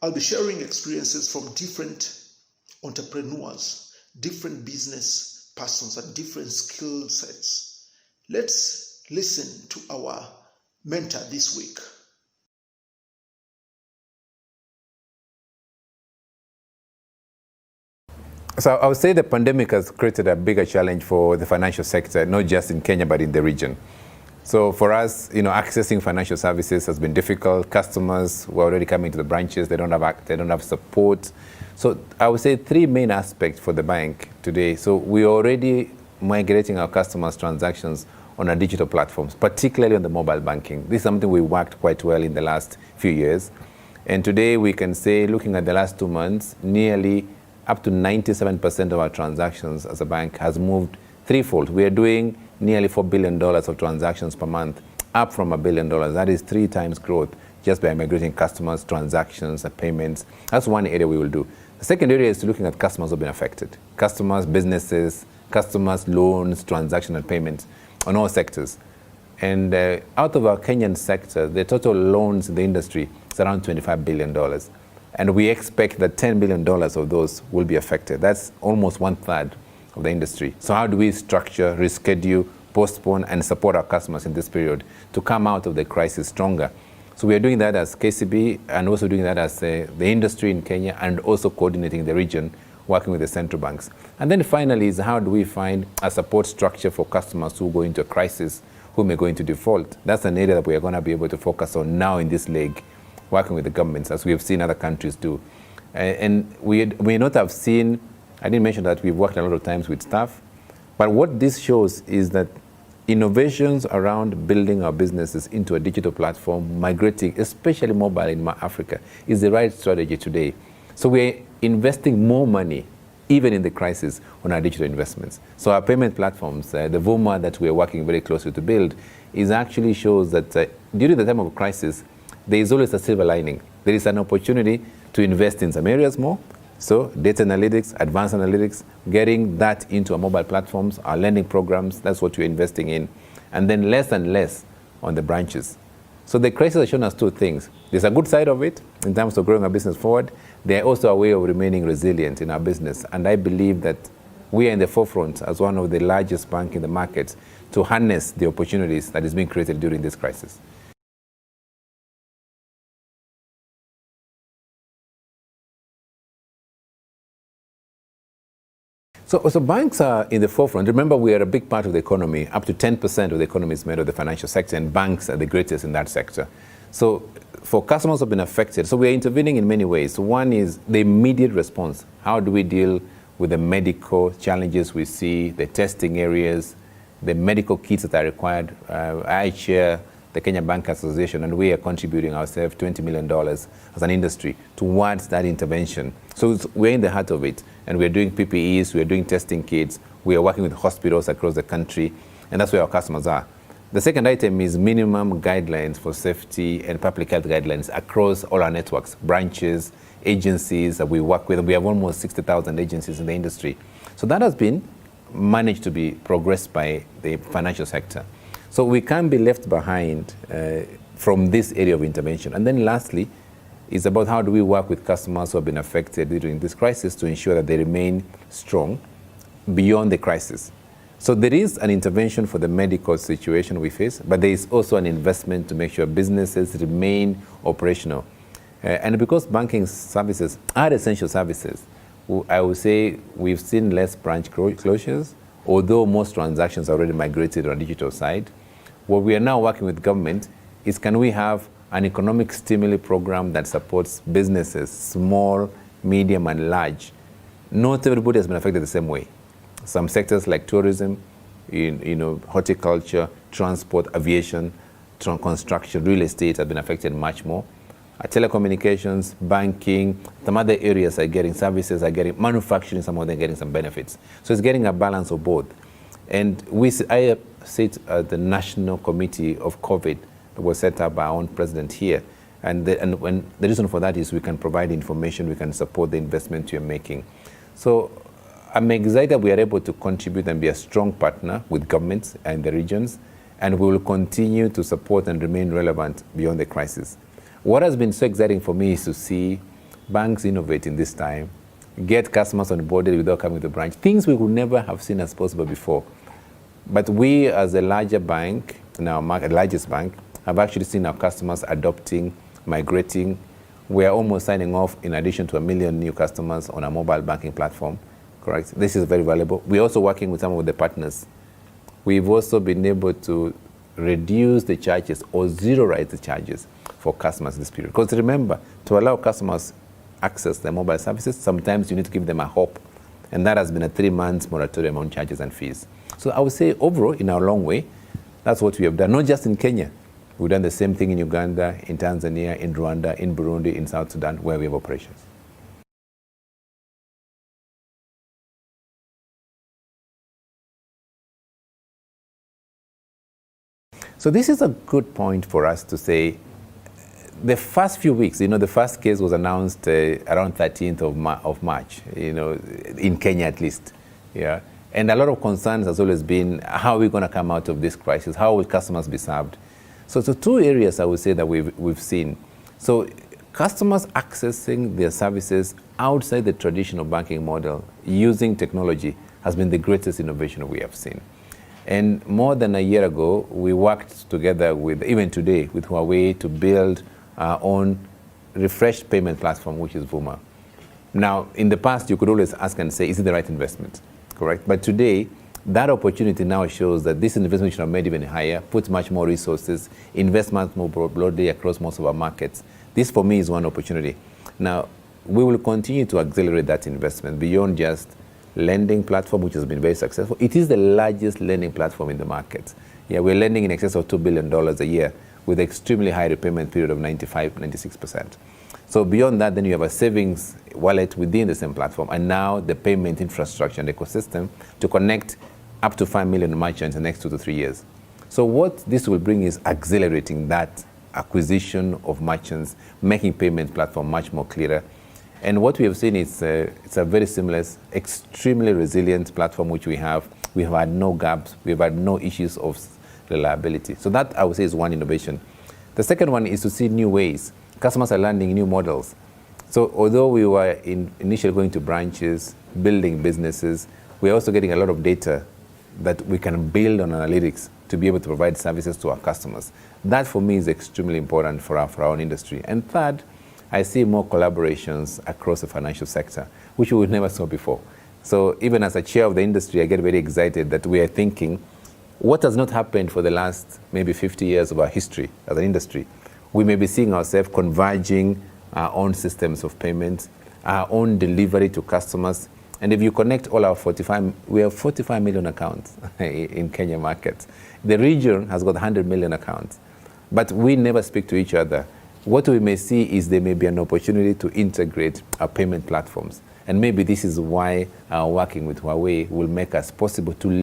I'll be sharing experiences from different entrepreneurs, different business persons, and different skill sets. Let's listen to our mentor this week. So I would say the pandemic has created a bigger challenge for the financial sector, not just in Kenya, but in the region. So for us, accessing financial services has been difficult. Customers who are already coming to the branches, they don't have support. So I would say three main aspects for the bank today. So we're already migrating our customers' transactions on our digital platforms, particularly on the mobile banking. This is something we worked quite well in the last few years. And today we can say, looking at the last 2 months, nearly up to 97% of our transactions as a bank has moved threefold. We are doing nearly $4 billion of transactions per month, up from $1 billion. That is 3 times growth just by migrating customers, transactions, and payments. That's one area we will do. The second area is looking at customers who have been affected. Customers, businesses, customers, loans, transactions, and payments on all sectors. And out of our Kenyan sector, the total loans in the industry is around $25 billion. And we expect that $10 billion of those will be affected. That's almost 1/3 of the industry. So how do we structure, reschedule, postpone, and support our customers in this period to come out of the crisis stronger? So we are doing that as KCB and also doing that as the industry in Kenya, and also coordinating the region, working with the central banks. And then finally is how do we find a support structure for customers who go into a crisis, who may go into default. That's an area that we are going to be able to focus on now in this leg, working with the governments, as we have seen other countries do. And we may not have seen, I didn't mention that we've worked a lot of times with staff, but what this shows is that innovations around building our businesses into a digital platform, migrating, especially mobile in Africa, is the right strategy today. So we're investing more money, even in the crisis, on our digital investments. So our payment platforms, the VUMA that we're working very closely to build, is actually shows that during the time of a crisis, there is always a silver lining. There is an opportunity to invest in some areas more. So data analytics, advanced analytics, getting that into our mobile platforms, our lending programs, that's what we're investing in. And then less and less on the branches. So the crisis has shown us two things. There's a good side of it in terms of growing our business forward. There's also a way of remaining resilient in our business. And I believe that we are in the forefront as one of the largest banks in the market to harness the opportunities that is being created during this crisis. So banks are in the forefront. Remember, we are a big part of the economy. Up to 10% of the economy is made of the financial sector, and banks are the greatest in that sector. So for customers who have been affected, so we are intervening in many ways. One is the immediate response. How do we deal with the medical challenges we see, the testing areas, the medical kits that are required? I chair the Kenya Bank Association, and we are contributing ourselves $20 million as an industry towards that intervention. So we're in the heart of it, and we're doing PPEs, we're doing testing kits, we are working with hospitals across the country, and that's where our customers are. The second item is minimum guidelines for safety and public health guidelines across all our networks, branches, agencies that we work with. We have almost 60,000 agencies in the industry. So that has been managed to be progressed by the financial sector. So we can't be left behind from this area of intervention. And then lastly, it's about how do we work with customers who have been affected during this crisis to ensure that they remain strong beyond the crisis. So there is an intervention for the medical situation we face, but there is also an investment to make sure businesses remain operational. And because banking services are essential services, I would say we've seen less branch closures, although most transactions are already migrated on the digital side. What we are now working with government is, can we have an economic stimuli program that supports businesses, small, medium, and large? Not everybody has been affected the same way. Some sectors like tourism, horticulture, transport, aviation, construction, real estate have been affected much more. Telecommunications, banking, some other areas are getting services, are getting manufacturing, some of them getting some benefits. So it's getting a balance of both. And I sit at the National Committee of COVID that was set up by our own president here. And the reason for that is we can provide information, we can support the investment you're making. So I'm excited we are able to contribute and be a strong partner with governments and the regions, and we will continue to support and remain relevant beyond the crisis. What has been so exciting for me is to see banks innovate in this time, get customers onboarded without coming to the branch, things we would never have seen as possible before. But we, as a larger bank, in our market, largest bank, have actually seen our customers adopting, migrating. We are almost signing off, in addition to 1 million new customers on our mobile banking platform, correct? This is very valuable. We're also working with some of the partners. We've also been able to reduce the charges or zero-rise the charges for customers in this period. Because remember, to allow customers access their mobile services, sometimes you need to give them a hope. And that has been a 3-month moratorium on charges and fees. So I would say overall, in our long way, that's what we have done, not just in Kenya. We've done the same thing in Uganda, in Tanzania, in Rwanda, in Burundi, in South Sudan, where we have operations. So this is a good point for us to say, the first few weeks, the first case was announced around 13th of March, in Kenya at least, yeah. And a lot of concerns has always been, how are we going to come out of this crisis? How will customers be served? So 2 areas I would say that we've seen. So customers accessing their services outside the traditional banking model using technology has been the greatest innovation we have seen. And more than a year ago, we worked together with, even today, with Huawei to build our own refreshed payment platform, which is Vuma. Now, in the past, you could always ask and say, is it the right investment? Correct? But today, that opportunity now shows that this investment should have made even higher, puts much more resources, invest much more broadly across most of our markets. This, for me, is one opportunity. Now, we will continue to accelerate that investment beyond just lending platform, which has been very successful. It is the largest lending platform in the market. Yeah, we're lending in excess of $2 billion a year with extremely high repayment period of 96%. So beyond that, then you have a savings wallet within the same platform, and now the payment infrastructure and ecosystem to connect up to 5 million merchants in the next 2 to 3 years. So what this will bring is accelerating that acquisition of merchants, making payment platform much more clearer. And what we have seen is it's a very seamless, extremely resilient platform which we have. We have had no gaps. We have had no issues of reliability. So that, I would say, is one innovation. The second one is to see new ways. Customers are learning new models. So although we were initially going to branches, building businesses, we're also getting a lot of data that we can build on analytics to be able to provide services to our customers. That, for me, is extremely important for our own industry. And third, I see more collaborations across the financial sector, which we never saw before. So even as a chair of the industry, I get very excited that we are thinking, what has not happened for the last maybe 50 years of our history as an industry? We may be seeing ourselves converging our own systems of payments, our own delivery to customers. And if you connect all our we have 45 million accounts in Kenya market. The region has got 100 million accounts, but we never speak to each other. What we may see is there may be an opportunity to integrate our payment platforms. And maybe this is why working with Huawei will make us possible to